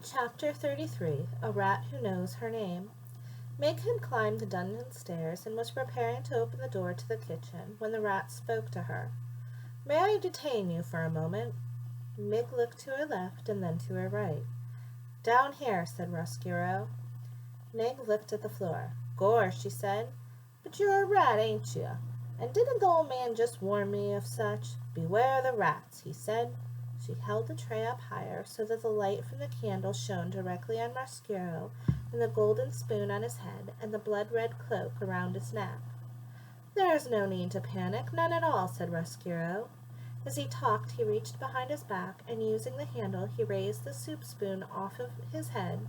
Chapter 33. A Rat Who Knows Her Name. Meg had climbed the dungeon stairs and was preparing to open the door to the kitchen when the rat spoke to her. "May I detain you for a moment?" Meg looked to her left and then to her right. "Down here," said Roscuro. Meg looked at the floor. "Gor," she said, "but you're a rat, ain't you? And didn't the old man just warn me of such? Beware the rats," he said. She held the tray up higher so that the light from the candle shone directly on Roscuro and the golden spoon on his head and the blood-red cloak around his neck. "There's no need to panic, none at all," said Roscuro. As he talked he reached behind his back and using the handle he raised the soup spoon off of his head,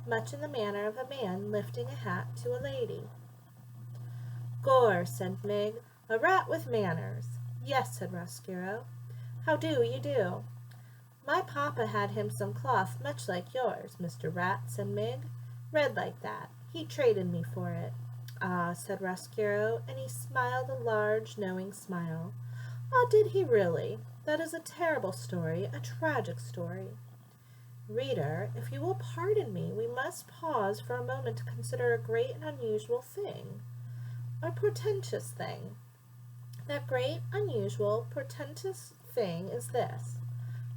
much in the manner of a man lifting a hat to a lady. "Gor," said Meg, "a rat with manners." "Yes," said Roscuro. "How do you do?" "My papa had him some cloth much like yours, Mr. Rat," said Meg, "red like that. He traded me for it." "Ah," said Roscuro, and he smiled a large, knowing smile. "Ah, did he really? That is a terrible story, a tragic story." Reader, if you will pardon me, we must pause for a moment to consider a great and unusual thing, a portentous thing. That great, unusual, portentous thing is this.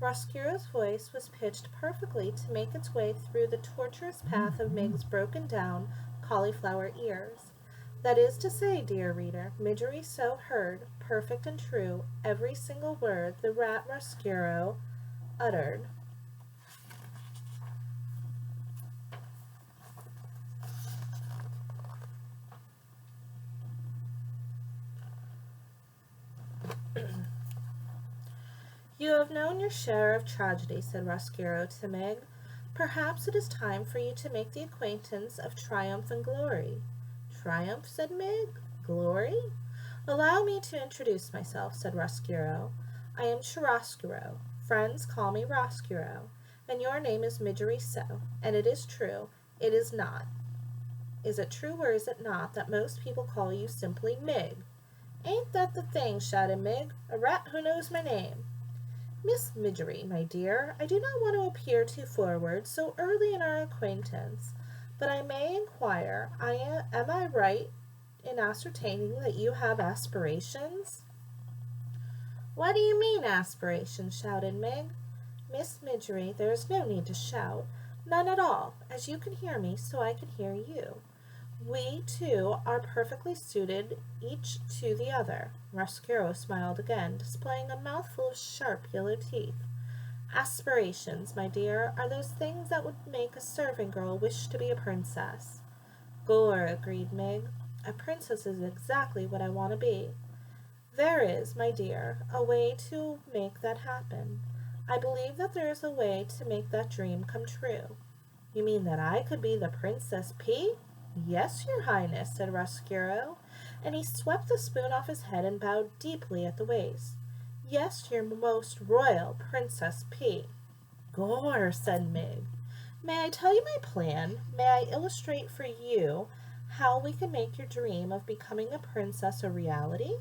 Roscuro's voice was pitched perfectly to make its way through the tortuous path of Meg's broken-down cauliflower ears. That is to say, dear reader, Midgery so heard, perfect and true, every single word the rat Roscuro uttered. "You have known your share of tragedy," said Roscuro to Meg. "Perhaps it is time for you to make the acquaintance of triumph and glory." "Triumph?" said Meg. "Glory?" "Allow me to introduce myself," said Roscuro. "I am Chiroscuro. Friends call me Roscuro. And your name is Midgery so. And it is true. It is not. Is it true or is it not that most people call you simply Meg?" "Ain't that the thing?" shouted Meg. "A rat who knows my name." "Miss Midgery, my dear, I do not want to appear too forward so early in our acquaintance, but I may inquire, am I right in ascertaining that you have aspirations?" "What do you mean, aspirations?" shouted Meg. "Miss Midgery, there is no need to shout. None at all, as you can hear me, so I can hear you. We two are perfectly suited each to the other." Roscuro smiled again, displaying a mouthful of sharp yellow teeth. "Aspirations, my dear, are those things that would make a serving girl wish to be a princess." "Gor," agreed Meg. "A princess is exactly what I want to be." "There is, my dear, a way to make that happen. I believe that there is a way to make that dream come true." "You mean that I could be the Princess P?" "Yes, your Highness," said Roscuro, and he swept the spoon off his head and bowed deeply at the waist. "Yes, your most royal Princess P." "Gor," said Meg. "May I tell you my plan? May I illustrate for you how we can make your dream of becoming a princess a reality?"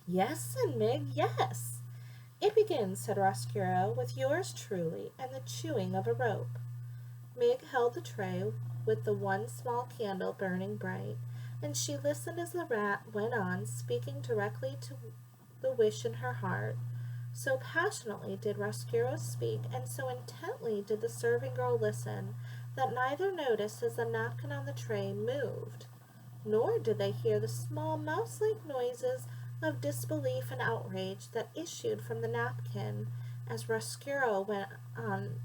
"Yes," said Meg, "yes." "It begins," said Roscuro, "with yours truly and the chewing of a rope." Meg held the tray with the one small candle burning bright, and she listened as the rat went on, speaking directly to the wish in her heart. So passionately did Roscuro speak, and so intently did the serving girl listen, that neither noticed as the napkin on the tray moved, nor did they hear the small mouse-like noises of disbelief and outrage that issued from the napkin as Roscuro went on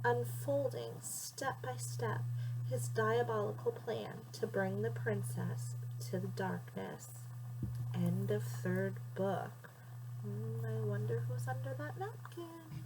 unfolding step by step his diabolical plan to bring the princess to the darkness. End of third book. I wonder who's under that napkin.